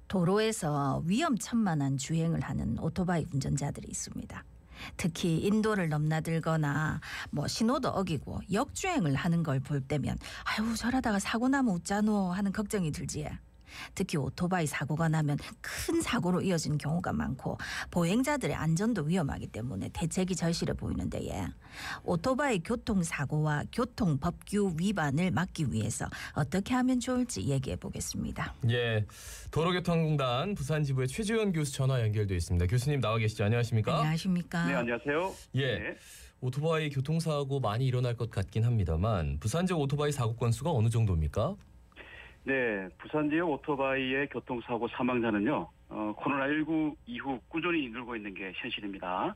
도로에서 위험천만한 주행을 하는 오토바이 운전자들이 있습니다. 특히 인도를 넘나들거나 신호도 어기고 역주행을 하는 걸 볼 때면 아유 저러다가 사고 나면 어쩌노 하는 걱정이 들지요. 특히 오토바이 사고가 나면 큰 사고로 이어지는 경우가 많고 보행자들의 안전도 위험하기 때문에 대책이 절실해 보이는데 오토바이 교통사고와 교통법규 위반을 막기 위해서 어떻게 하면 좋을지 얘기해 보겠습니다. 예, 도로교통공단 부산지부의 최재원 교수 전화 연결돼 있습니다. 교수님 나와 계시죠? 안녕하십니까? 안녕하십니까? 네, 안녕하세요. 예, 네. 오토바이 교통사고 많이 일어날 것 같긴 합니다만 부산 지역 오토바이 사고 건수가 어느 정도입니까? 네, 부산 지역 오토바이의 교통사고 사망자는요, 코로나19 이후 꾸준히 늘고 있는 게 현실입니다.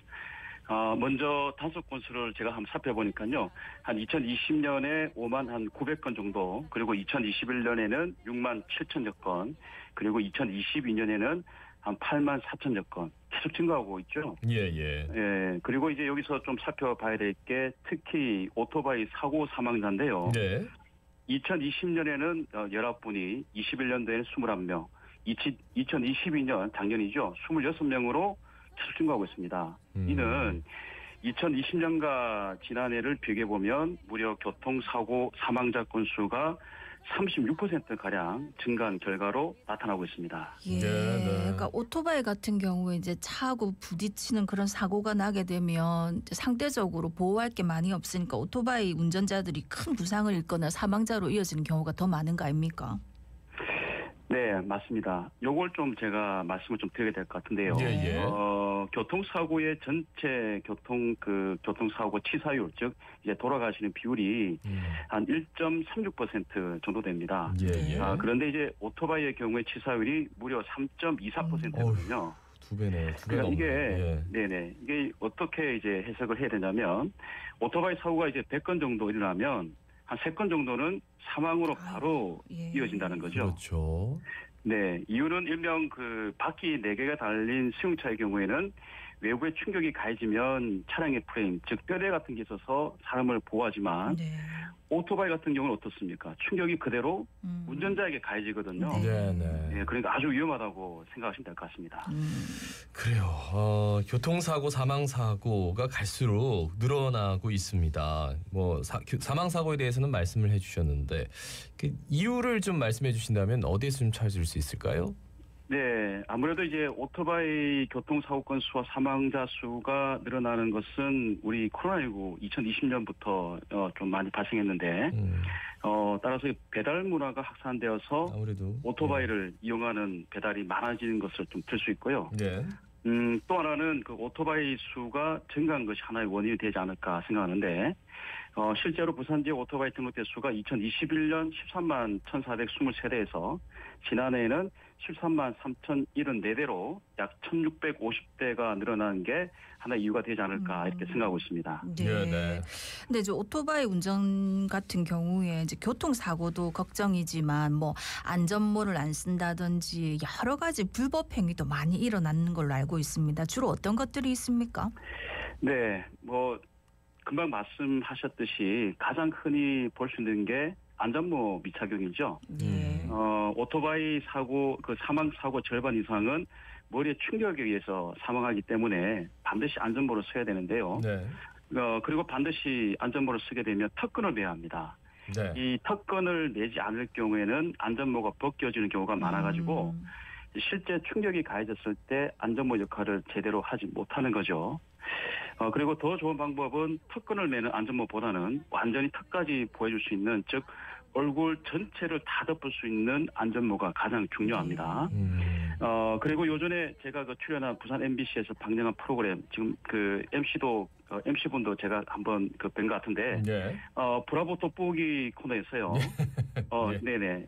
먼저 단속 건수를 제가 한번 살펴보니까요, 한 2020년에 5만 한 900건 정도, 그리고 2021년에는 6만 7천여 건, 그리고 2022년에는 한 8만 4천여 건 계속 증가하고 있죠. 예. 그리고 이제 여기서 좀 살펴봐야 될 게 특히 오토바이 사고 사망자인데요. 네. 2020년에는 19분이, 21년도에는 21명, 2022년 작년이죠. 26명으로 계속 증가하고 있습니다. 이는 2020년과 지난해를 비교해보면 무려 교통사고 사망자 건수가 36%가량 증가한 결과로 나타나고 있습니다. 예, 네. 그러니까 오토바이 같은 경우에 이제 차하고 부딪히는 그런 사고가 나게 되면 상대적으로 보호할 게 많이 없으니까 오토바이 운전자들이 큰 부상을 입거나 사망자로 이어지는 경우가 더 많은 거 아닙니까? 네, 맞습니다. 요걸 좀 제가 말씀을 좀 드려야 될 것 같은데요. 예. 교통사고의 전체 교통사고 치사율, 즉, 이제 돌아가시는 비율이 한 1.36% 정도 됩니다. 예. 그런데 이제 오토바이의 경우에 치사율이 무려 3.24%거든요. 두 배네. 그러니까 이게 어떻게 이제 해석을 해야 되냐면, 오토바이 사고가 이제 100건 정도 일어나면, 한 3건 정도는 사망으로 바로 이어진다는 거죠. 그렇죠. 네, 이유는 일명 바퀴 4개가 달린 승용차의 경우에는 외부의 충격이 가해지면 차량의 프레임, 즉 뼈대 같은 게 있어서 사람을 보호하지만 오토바이 같은 경우는 어떻습니까? 충격이 그대로 운전자에게 가해지거든요. 네. 그러니까 아주 위험하다고 생각하시면 될 것 같습니다. 그래요. 교통사고, 사망사고가 갈수록 늘어나고 있습니다. 사망사고에 대해서는 말씀을 해주셨는데 그 이유를 좀 말씀해 주신다면 어디에서 좀 찾을 수 있을까요? 네, 아무래도 이제 오토바이 교통사고 건수와 사망자 수가 늘어나는 것은 우리 코로나19 2020년부터 좀 많이 발생했는데, 따라서 배달 문화가 확산되어서 아무래도 오토바이를 이용하는 배달이 많아지는 것을 좀 들 수 있고요. 네. 또 하나는 오토바이 수가 증가한 것이 하나의 원인이 되지 않을까 생각하는데, 실제로 부산 지역 오토바이 등록대 수가 2021년 13만 1,423대에서 지난해에는 13만 3,074대로 약 1,650대가 늘어나는 게 하나의 이유가 되지 않을까 이렇게 생각하고 있습니다. 네. 근데 이제 오토바이 운전 같은 경우에 이제 교통사고도 걱정이지만 안전모를 안 쓴다든지 여러 가지 불법 행위도 많이 일어나는 걸로 알고 있습니다. 주로 어떤 것들이 있습니까? 네, 금방 말씀하셨듯이 가장 흔히 볼 수 있는 게 안전모 미착용이죠. 오토바이 사고, 사망 사고 절반 이상은 머리에 충격에 의해서 사망하기 때문에 반드시 안전모를 써야 되는데요. 네. 그리고 반드시 안전모를 쓰게 되면 턱끈을 매야 합니다. 네. 이 턱끈을 매지 않을 경우에는 안전모가 벗겨지는 경우가 많아가지고 실제 충격이 가해졌을 때 안전모 역할을 제대로 하지 못하는 거죠. 그리고 더 좋은 방법은 턱끈을 매는 안전모보다는 완전히 턱까지 보여줄 수 있는, 즉 얼굴 전체를 다 덮을 수 있는 안전모가 가장 중요합니다. 그리고 요전에 제가 출연한 부산 MBC에서 방영한 프로그램, 지금 MC분도 제가 한번 뵌 것 같은데, 브라보 돋보기 코너였어요. 네네.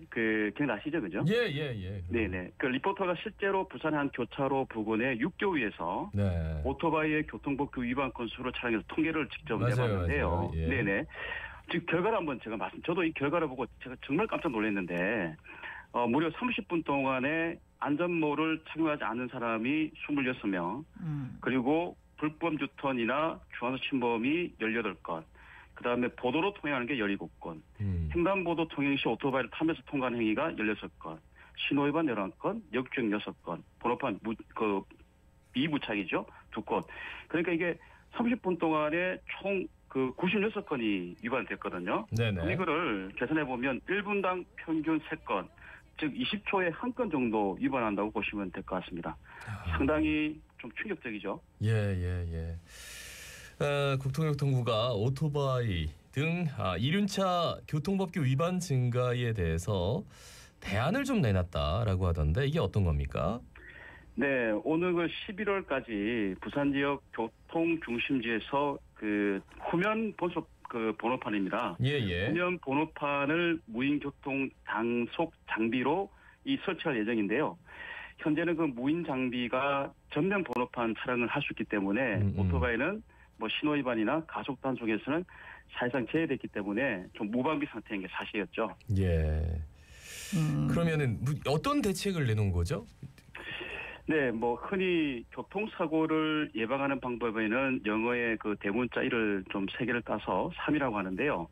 기억나시죠, 그죠? 예. 네네. 리포터가 실제로 부산의 한 교차로 부근의 육교위에서 오토바이의 교통법규 위반 건수로 촬영해서 통계를 직접 내봤는데요. 네네. 지금 결과를 한번 제가 저도 이 결과를 보고 제가 정말 깜짝 놀랐는데, 무려 30분 동안에 안전모를 착용하지 않은 사람이 26명, 그리고 불법 유턴이나 주황색 침범이 18건, 그다음에 보도로 통행하는 게 17건, 횡단보도 통행 시 오토바이를 타면서 통과하는 행위가 16건, 신호위반 11건, 역주행 6건, 번호판 미무착이죠. 2건. 그러니까 이게 30분 동안에 총 그 96건이 위반됐거든요. 네네. 그럼 이거를 계산해 보면 1분당 평균 3건, 즉 20초에 1건 정도 위반한다고 보시면 될 것 같습니다. 상당히 좀 충격적이죠. 예. 국토교통부가 오토바이 등 이륜차 교통법규 위반 증가에 대해서 대안을 좀 내놨다라고 하던데 이게 어떤 겁니까? 네, 오늘 그 11월까지 부산 지역 교통 중심지에서 그 후면 번호판입니다. 예. 후면 번호판을 무인 교통 단속 장비로 설치할 예정인데요. 현재는 그 무인 장비가 전면 번호판 차량을 할 수 있기 때문에 오토바이는 뭐 신호 위반이나 가속 단속에서는 사실상 제외됐기 때문에 좀 무방비 상태인 게 사실이었죠. 예. 그러면은 어떤 대책을 내놓은 거죠? 네, 뭐 흔히 교통사고를 예방하는 방법에는 영어의 그 대문자 1을 좀 3개를 따서 3이라고 하는데요.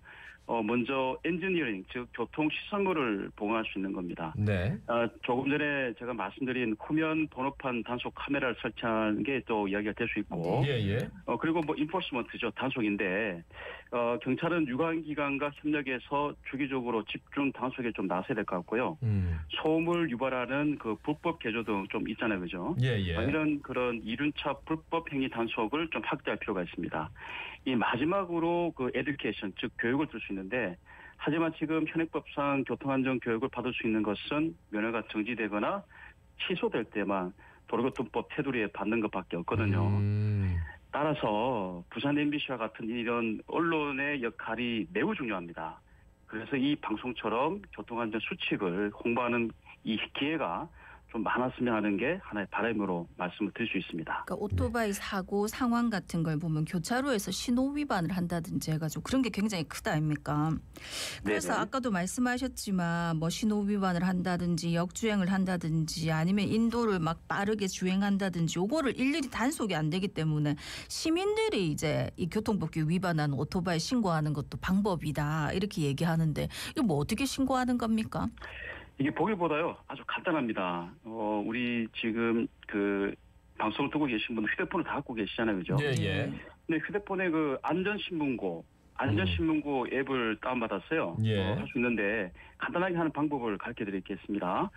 먼저 엔지니어링, 즉 교통 시설물을 보강할 수 있는 겁니다. 네. 조금 전에 제가 말씀드린 후면 번호판 단속 카메라를 설치하는 게 또 이야기가 될 수 있고, 예. 그리고 뭐 인포스먼트죠, 단속인데, 경찰은 유관기관과 협력해서 주기적으로 집중 단속에 좀 나서야 될 것 같고요. 소음을 유발하는 그 불법 개조 등 좀 있잖아요, 그죠? 예. 이런 그런 이륜차 불법 행위 단속을 좀 확대할 필요가 있습니다. 이 마지막으로 그 에듀케이션, 즉 교육을 줄 수 있는데, 하지만 지금 현행법상 교통안전 교육을 받을 수 있는 것은 면허가 정지되거나 취소될 때만 도로교통법 테두리에 받는 것밖에 없거든요. 따라서 부산 MBC와 같은 이런 언론의 역할이 매우 중요합니다. 그래서 이 방송처럼 교통안전 수칙을 홍보하는 이 기회가 좀 많았으면 하는 게 하나의 바람으로 말씀을 드릴 수 있습니다. 그러니까 오토바이 사고 상황 같은 걸 보면 교차로에서 신호 위반을 한다든지 해가지고 그런 게 굉장히 크다 아닙니까? 그래서 네네. 아까도 말씀하셨지만 뭐 신호 위반을 한다든지 역주행을 한다든지 아니면 인도를 막 빠르게 주행한다든지 요거를 일일이 단속이 안 되기 때문에 시민들이 이제 이 교통법규 위반한 오토바이 신고하는 것도 방법이다 이렇게 얘기하는데 이거 뭐 어떻게 신고하는 겁니까? 이게 보기보다요 아주 간단합니다. 우리 지금 그 방송을 듣고 계신 분들 휴대폰을 다 갖고 계시잖아요, 그죠? 예. 근데 휴대폰에 그 안전신문고 앱을 다운받았어요. 예. 할 수 있는데 간단하게 하는 방법을 가르쳐드리겠습니다.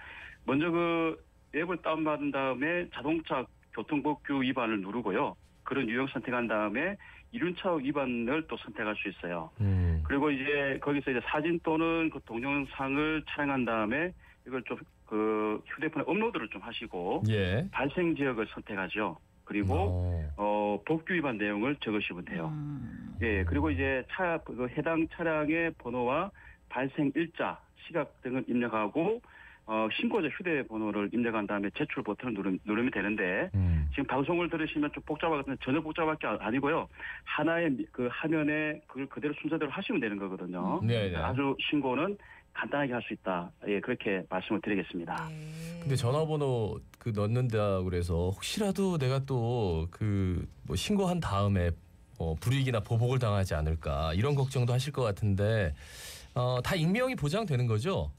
먼저 그 앱을 다운받은 다음에 자동차 교통법규 위반을 누르고요. 그런 유형 선택한 다음에 이륜차 위반을 또 선택할 수 있어요. 그리고 이제 거기서 이제 사진 또는 그 동영상을 촬영한 다음에 이걸 좀 그 휴대폰에 업로드를 좀 하시고 예. 발생 지역을 선택하죠. 그리고 법규 위반 내용을 적으시면 돼요. 예, 그리고 이제 그 해당 차량의 번호와 발생 일자, 시각 등을 입력하고 신고자 휴대번호를 입력한 다음에 제출 버튼을 누르면 되는데 지금 방송을 들으시면 좀 복잡하거든요. 전혀 복잡할 게 아니고요. 하나의 그 화면에 그걸 그대로 순서대로 하시면 되는 거거든요. 네. 아주 신고는 간단하게 할 수 있다. 예, 그렇게 말씀을 드리겠습니다. 근데 전화번호 그 넣는다 그래서 혹시라도 내가 또 그 뭐 신고한 다음에 불이익이나 보복을 당하지 않을까 이런 걱정도 하실 것 같은데 다 익명이 보장되는 거죠?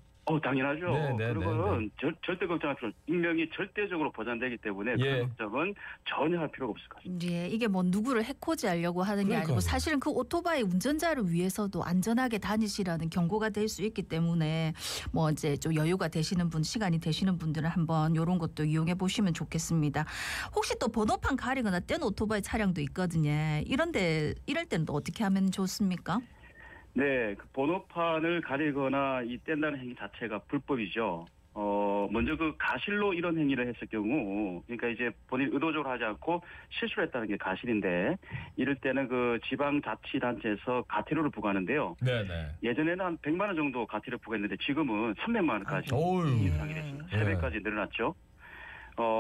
당연하죠. 네. 그리고는 절대 걱정할 필요 없어요. 익명이 절대적으로 보장되기 때문에 예. 그런 걱정은 전혀 할 필요가 없을 것 같습니다. 예, 이게 뭐 누구를 해코지하려고 하는 게 그러니까요. 아니고 사실은 그 오토바이 운전자를 위해서도 안전하게 다니시라는 경고가 될 수 있기 때문에 뭐 이제 좀 여유가 되시는 분, 시간이 되시는 분들은 한번 이런 것도 이용해 보시면 좋겠습니다. 혹시 또 번호판 가리거나 뗀 오토바이 차량도 있거든요. 이럴 때는 또 어떻게 하면 좋습니까? 네, 그 번호판을 가리거나 이 뗀다는 행위 자체가 불법이죠. 먼저 그 가실로 이런 행위를 했을 경우, 그러니까 이제 본인 의도적으로 하지 않고 실수를 했다는 게 가실인데, 이럴 때는 그 지방자치단체에서 가태료를 부과하는데요. 네네. 예전에는 한 100만 원 정도 가태료 부과했는데 지금은 300만 원까지 어휴. 인상이 됐습니다. 네. 3배까지 늘어났죠.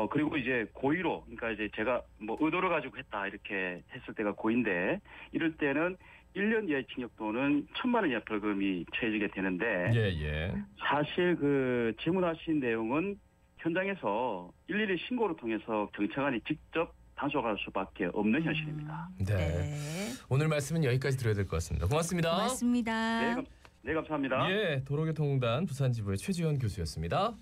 그리고 이제 고의로, 그러니까 이제 제가 뭐 의도를 가지고 했다 이렇게 했을 때가 고의인데, 이럴 때는 1년 이하의 징역 또는 1,000만 원 이하 벌금이 처해지게 되는데 예. 사실 그 질문하신 내용은 현장에서 일일이 신고를 통해서 경찰관이 직접 단속할 수밖에 없는 현실입니다. 네. 오늘 말씀은 여기까지 드려야 될 것 같습니다. 고맙습니다. 고맙습니다. 네, 감사합니다. 예, 도로교통공단 부산지부의 최지현 교수였습니다.